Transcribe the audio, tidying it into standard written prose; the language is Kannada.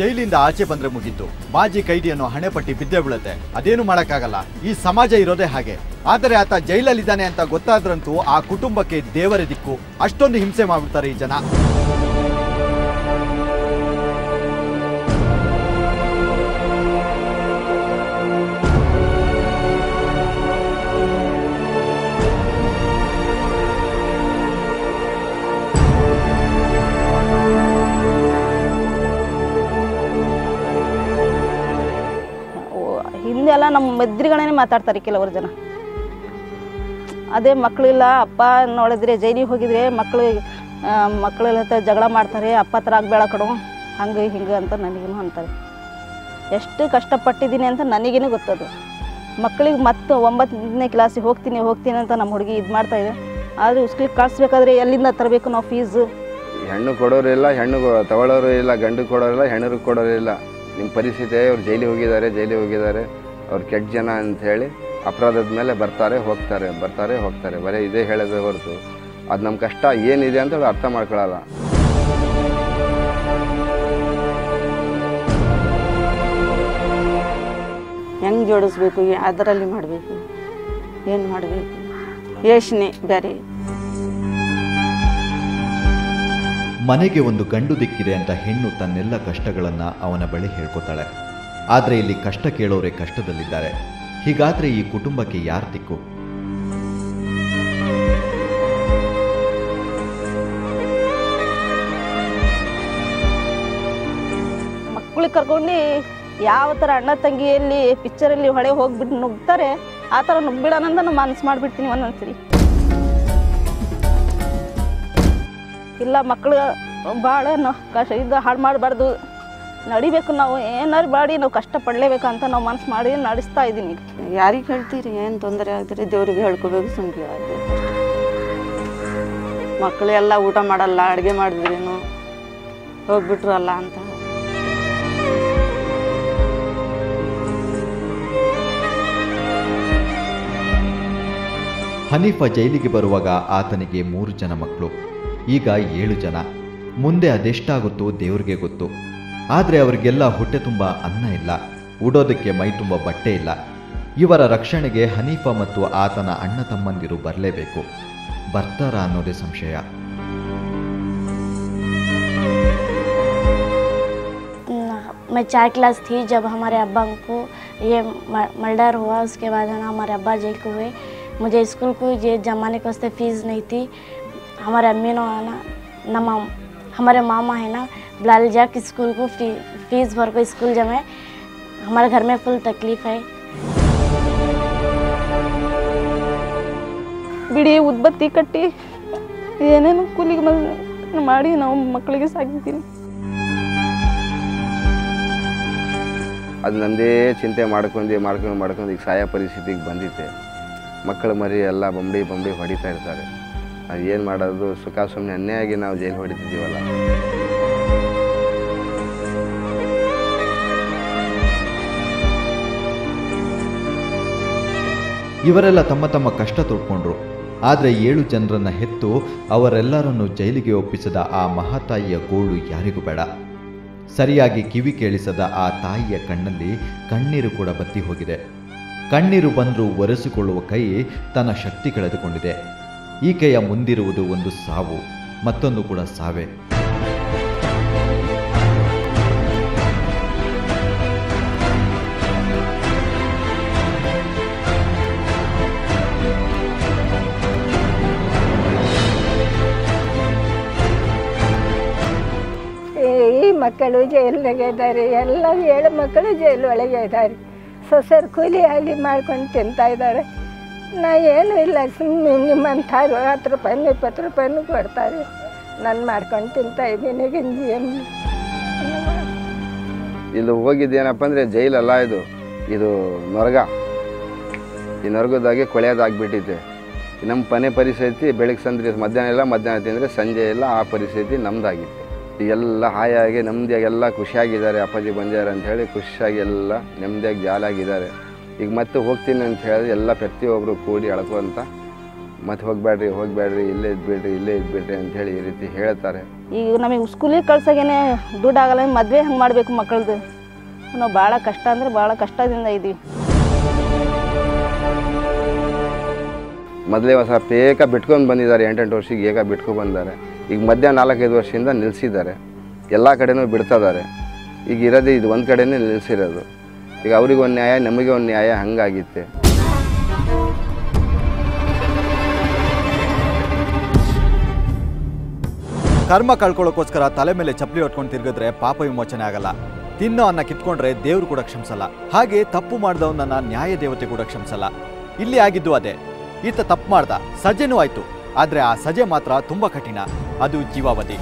ಜೈಲಿಂದ ಆಚೆ ಬಂದ್ರೆ ಮುಗೀತು. ಮಾಜಿ ಕೈದಿಯನ್ನು ಹಣೆಪಟ್ಟಿ ಬಿದ್ದೇ ಬೀಳುತ್ತೆ. ಅದೇನು ಮಾಡೋಕ್ಕಾಗಲ್ಲ. ಈ ಸಮಾಜ ಇರೋದೇ ಹಾಗೆ. ಆದರೆ ಆತ ಜೈಲಲ್ಲಿದ್ದಾನೆ ಅಂತ ಗೊತ್ತಾದ್ರಂತೂ ಆ ಕುಟುಂಬಕ್ಕೆ ದೇವರ ದಿಕ್ಕು. ಅಷ್ಟೊಂದು ಹಿಂಸೆ ಮಾಡ್ಬಿಡ್ತಾರೆ ಈ ಜನ. ಹಿಂದೆಲ್ಲ ನಮ್ಮ ಎದುರುಗಣನೆ ಮಾತಾಡ್ತಾರೆ ಕೆಲವರು ಜನ. ಅದೇ ಮಕ್ಕಳಿಲ್ಲ ಅಪ್ಪ ನೋಡಿದ್ರೆ ಜೈಲಿಗೆ ಹೋಗಿದ್ರೆ ಮಕ್ಕಳೆಲ್ಲ ಜಗಳ ಮಾಡ್ತಾರೆ, ಅಪ್ಪ ಥರ ಆಗಬೇಡ ಕಣೋ ಹಂಗೆ ಹಿಂಗೆ ಅಂತ ನನಗೇನು ಅಂತಾರೆ. ಎಷ್ಟು ಕಷ್ಟಪಟ್ಟಿದ್ದೀನಿ ಅಂತ ನನಗೇನು ಗೊತ್ತದು. ಮಕ್ಕಳಿಗೆ ಮತ್ತೆ 9ನೇ ಕ್ಲಾಸಿಗೆ ಹೋಗ್ತೀನಿ ಅಂತ ನಮ್ಮ ಹುಡುಗಿ ಇದು ಮಾಡ್ತಾಯಿದೆ. ಆದರೆ ಉಸ್ಲಿಗೆ ಕಳಿಸ್ಬೇಕಾದ್ರೆ ಎಲ್ಲಿಂದ ತರಬೇಕು ನಾವು ಫೀಸು? ಹೆಣ್ಣು ಕೊಡೋರು ಇಲ್ಲ, ಹೆಣ್ಣು ತಗೊಳ್ಳೋರು ಇಲ್ಲ, ಗಂಡು ಕೊಡೋರಿಲ್ಲ, ಹೆಣ್ಣರು ಕೊಡೋರು ಇಲ್ಲ. ನಿಮ್ಮ ಪರಿಸ್ಥಿತಿ ಅವ್ರು ಜೈಲಿಗೆ ಹೋಗಿದ್ದಾರೆ, ಅವ್ರು ಕೆಟ್ಟ ಜನ ಅಂಥೇಳಿ ಅಪರಾಧದ ಮೇಲೆ ಬರ್ತಾರೆ ಹೋಗ್ತಾರೆ. ಬರೀ ಇದೇ ಹೇಳೋದೇ ಹೊರತು ಅದು ನಮ್ಮ ಕಷ್ಟ ಏನಿದೆ ಅಂತ ಅವ್ರು ಅರ್ಥ ಮಾಡ್ಕೊಳ್ಳಲ್ಲ. ಹೆಂಗೆ ಜೋಡಿಸ್ಬೇಕು, ಅದರಲ್ಲಿ ಮಾಡಬೇಕು, ಏನು ಮಾಡಬೇಕು ಯೋಚನೆ ಬೇರೆ. ಮನೆಗೆ ಒಂದು ಗಂಡು ದಿಕ್ಕಿದೆ ಅಂತ ಹೆಣ್ಣು ತನ್ನೆಲ್ಲ ಕಷ್ಟಗಳನ್ನು ಅವನ ಬಳಿ ಹೇಳ್ಕೊತಾಳೆ. ಆದರೆ ಇಲ್ಲಿ ಕಷ್ಟ ಕೇಳೋರೆ ಕಷ್ಟದಲ್ಲಿದ್ದಾರೆ. ಹೀಗಾದ್ರೆ ಈ ಕುಟುಂಬಕ್ಕೆ ಯಾರ ದಿಕ್ಕು? ಮಕ್ಕಳಿಗೆ ಕರ್ಕೊಂಡು ಯಾವ ಥರ ಅಣ್ಣ ತಂಗಿಯಲ್ಲಿ ಪಿಕ್ಚರಲ್ಲಿ ಹೊಳೆ ಹೋಗ್ಬಿಟ್ಟು ನುಗ್ತಾರೆ ಆ ಥರ ನುಗ್ಬಿಡೋಣ ಅಂತ ನಾನು ಮನಸ್ಸು ಮಾಡಿಬಿಡ್ತೀನಿ ಒಂದೊಂದ್ಸರಿ. ಇಲ್ಲ ಮಕ್ಕಳು ಭಾಳ ಕಷ್ಟ ಇದು ಹಾಳು ಮಾಡಬಾರ್ದು, ನಡಿಬೇಕು, ನಾವು ಏನಾರು ಮಾಡಿ ನಾವು ಕಷ್ಟಪಡಲೇಬೇಕು ಅಂತ ನಾವು ಮನಸ್ಸು ಮಾಡಿ ನಡೆಸ್ತಾ ಇದ್ದೀನಿ. ಯಾರಿಗೆ ಹೇಳ್ತೀರಿ? ಏನು ತೊಂದರೆ ಆಗ್ತೀರಿ ದೇವ್ರಿಗೆ ಹೇಳ್ಕೋಬೇಕು, ಸುಮ್ಕೆ ಆಗಬೇಕು. ಮಕ್ಕಳು ಎಲ್ಲ ಊಟ ಮಾಡಲ್ಲ, ಅಡುಗೆ ಮಾಡಿದ್ರೇನು ಹೋಗ್ಬಿಟ್ರು ಅಲ್ಲ ಅಂತ. ಹನೀಫಾ ಜೈಲಿಗೆ ಬರುವಾಗ ಆತನಿಗೆ 3 ಜನ ಮಕ್ಕಳು, ಈಗ 7 ಜನ. ಮುಂದೆ ಅದೆಷ್ಟಾಗುತ್ತೋ ದೇವ್ರಿಗೆ ಗೊತ್ತು. ಆದರೆ ಅವರಿಗೆಲ್ಲ ಹೊಟ್ಟೆ ತುಂಬ ಅನ್ನ ಇಲ್ಲ, ಉಡೋದಕ್ಕೆ ಮೈ ತುಂಬ ಬಟ್ಟೆ ಇಲ್ಲ. ಇವರ ರಕ್ಷಣೆಗೆ ಹನೀಫಾ ಮತ್ತು ಆತನ ಅಣ್ಣ ತಮ್ಮಂದಿರು ಬರಲೇಬೇಕು. ಬರ್ತಾರಾ ಅನ್ನೋದೇ ಸಂಶಯ. मैं 4 क्लास थी जब हमारे अब्बा को ये मर्डर हुआ। उसके बाद है ना हमारे अब्बा जेल को हुए। मुझे स्कूल को ये जमाने के वास्ते फ़ीस नहीं थी। हमारे अम्मी ने है ना हमारे मामा है ना बिलाल जाक स्कूल को फीस भर को स्कूल जमाए। हमारे घर में फुल तकलीफ़ है। ಬಿಡಿ ಉದ್ಬತ್ತಿ ಕಟ್ಟಿ ಏನೇನು ಕೂಲಿಗೆ ಮಾಡಿ ನಾವು ಮಕ್ಕಳಿಗೆ ಸಾಕಿದ್ದೀನಿ. ಅದು ನಮ್ಮದೇ ಚಿಂತೆ ಮಾಡ್ಕೊಂಡು ಈಗ ಸಾಯೋ ಪರಿಸ್ಥಿತಿಗೆ ಬಂದಿತ್ತೆ. ಮಕ್ಕಳು ಮರಿ ಎಲ್ಲ ಬಂಬಡಿ ಹೊಡಿತಾ ಇರ್ತಾರೆ. ಅದು ಏನು ಮಾಡೋದು? ಸುಖ ಸುಮ್ಮನೆ ಅನ್ಯಾಯಾಗಿ ನಾವು ಜೈಲು ಹೊಡಿತಿದ್ದೀವಲ್ಲ. ಇವರೆಲ್ಲ ತಮ್ಮ ಕಷ್ಟ ತೊಡ್ಕೊಂಡ್ರು. ಆದರೆ 7 ಜನರನ್ನ ಹೆತ್ತು ಅವರೆಲ್ಲರನ್ನು ಜೈಲಿಗೆ ಒಪ್ಪಿಸದ ಆ ಮಹಾತಾಯಿಯ ಗೋಳು ಯಾರಿಗೂ ಬೇಡ. ಸರಿಯಾಗಿ ಕಿವಿ ಕೇಳಿಸದ ಆ ತಾಯಿಯ ಕಣ್ಣಲ್ಲಿ ಕಣ್ಣೀರು ಕೂಡ ಬತ್ತಿ ಹೋಗಿದೆ. ಕಣ್ಣೀರು ಬಂದರೂ ಒರೆಸಿಕೊಳ್ಳುವ ಕೈ ತನ್ನ ಶಕ್ತಿ ಕಳೆದುಕೊಂಡಿದೆ. ಈಕೆಯ ಮುಂದಿರುವುದು ಒಂದು ಸಾವು, ಮತ್ತೊಂದು ಕೂಡ ಸಾವೇ. ಈ ಮಕ್ಕಳು ಜೈಲಿಗೆ ಇದ್ದಾರೆ, ಎಲ್ಲ 7 ಮಕ್ಕಳು ಜೈಲೊಳಗೆ ಇದ್ದಾರೆ. ಸೊಸೆರು ಕೂಲಿ ಅಲ್ಲಿ ಮಾಡ್ಕೊಂಡು ತಿಂತಾ ಇದ್ದಾರೆ. ನಾ ಏನೂ ಇಲ್ಲ, ಸುಮ್ಮನೆ ನಿಮ್ಮಂಥವ್ರು 10 ರೂಪಾಯಿನೂ 20 ರೂಪಾಯಿನೂ ಕೊಡ್ತಾರೆ. ನಾನು ಮಾಡ್ಕೊಂಡು ತಿಂತಾ ಇದ್ದೀನಿ ಗಂಜಿ. ಇಲ್ಲಿ ಹೋಗಿದ್ದೇನಪ್ಪ ಅಂದರೆ ಜೈಲಲ್ಲ, ಇದು ನರಗ. ಈ ನರಗದಾಗೆ ಕೊಳೆಯೋದಾಗ್ಬಿಟ್ಟಿದೆ. ನಮ್ಮ ಮನೆ ಪರಿಸ್ಥಿತಿ ಬೆಳಗ್ಗೆ ಸಂದ್ರೆ ಮಧ್ಯಾಹ್ನ ತಿಂದರೆ ಸಂಜೆ ಎಲ್ಲ ಆ ಪರಿಸ್ಥಿತಿ ನಮ್ಮದಾಗಿತ್ತು. ಎಲ್ಲ ಹಾಯಾಗಿ ನೆಮ್ಮದಿಯಾಗಿ ಎಲ್ಲ ಖುಷಿಯಾಗಿದ್ದಾರೆ. ಅಪ್ಪಾಜಿ ಬಂದಿದ್ದಾರೆ ಅಂಥೇಳಿ ಖುಷಿಯಾಗಿ ಎಲ್ಲ ನೆಮ್ಮದಿಯಾಗಿ ಜಾಲಾಗಿದ್ದಾರೆ. ಈಗ ಮತ್ತೆ ಹೋಗ್ತೀನಿ ಅಂತ ಹೇಳಿದ್ರೆ ಎಲ್ಲ ಪ್ರತಿಯೊಬ್ಬರು ಕೂಡಿ ಅಳ್ಕೊಂತ ಮತ್ತು ಹೋಗಬೇಡ್ರಿ ಇಲ್ಲೇ ಇದ್ಬಿಡ್ರಿ ಅಂಥೇಳಿ ಈ ರೀತಿ ಹೇಳ್ತಾರೆ. ಈಗ ನಮಗೆ ಸ್ಕೂಲಿಗೆ ಕಳ್ಸೋಗೇನೆ ದುಡ್ಡು ಆಗಲ್ಲ, ಮದುವೆ ಹಂಗೆ ಮಾಡಬೇಕು ಮಕ್ಕಳದು. ನಾವು ಭಾಳ ಕಷ್ಟ ಅಂದರೆ ಭಾಳ ಕಷ್ಟದಿಂದ ಇದ್ದೀವಿ. ಮೊದಲೇ ಹೊಸ ಬೇಗ ಬಿಟ್ಕೊಂಡು ಬಂದಿದ್ದಾರೆ, 8 ವರ್ಷಕ್ಕೆ ಏಕ ಬಿಟ್ಕೊಂಡು ಬಂದಿದ್ದಾರೆ. ಈಗ ಮಧ್ಯ 4-5 ವರ್ಷದಿಂದ ನಿಲ್ಲಿಸಿದ್ದಾರೆ, ಎಲ್ಲ ಕಡೆನೂ ಬಿಡ್ತಿದ್ದಾರೆ. ಈಗ ಇರೋದೇ ಇದು ಒಂದು ಕಡೆನೇ ನಿಲ್ಲಿಸಿರೋದು. ಈಗ ಅವ್ರಿಗೆ ಒಂದು ನ್ಯಾಯ, ನಮಗೆ ಒಂದು ನ್ಯಾಯ, ಹಂಗಾಗಿತ್ತೆ. ಕರ್ಮ ಕಳ್ಕೊಳ್ಳೋಕ್ಕೋಸ್ಕರ ತಲೆ ಮೇಲೆ ಚಪ್ಪಲಿ ಹೊಟ್ಕೊಂಡು ತಿರುಗಿದ್ರೆ ಪಾಪ ವಿಮೋಚನೆ ಆಗಲ್ಲ. ತಿನ್ನೋ ಅನ್ನ ಕಿತ್ಕೊಂಡ್ರೆ ದೇವ್ರು ಕೂಡ ಕ್ಷಮಿಸಲ್ಲ. ಹಾಗೆ ತಪ್ಪು ಮಾಡಿದವನನ್ನ ನ್ಯಾಯ ದೇವತೆ ಕೂಡ ಕ್ಷಮಿಸಲ್ಲ. ಇಲ್ಲಿ ಆಗಿದ್ದು ಅದೇ. ಈತ ತಪ್ಪು ಮಾಡ್ದ, ಸಜೆನೂ ಆಯ್ತು. ಆದ್ರೆ ಆ ಸಜೆ ಮಾತ್ರ ತುಂಬಾ ಕಠಿಣ, ಅದು ಜೀವಾವಧಿ.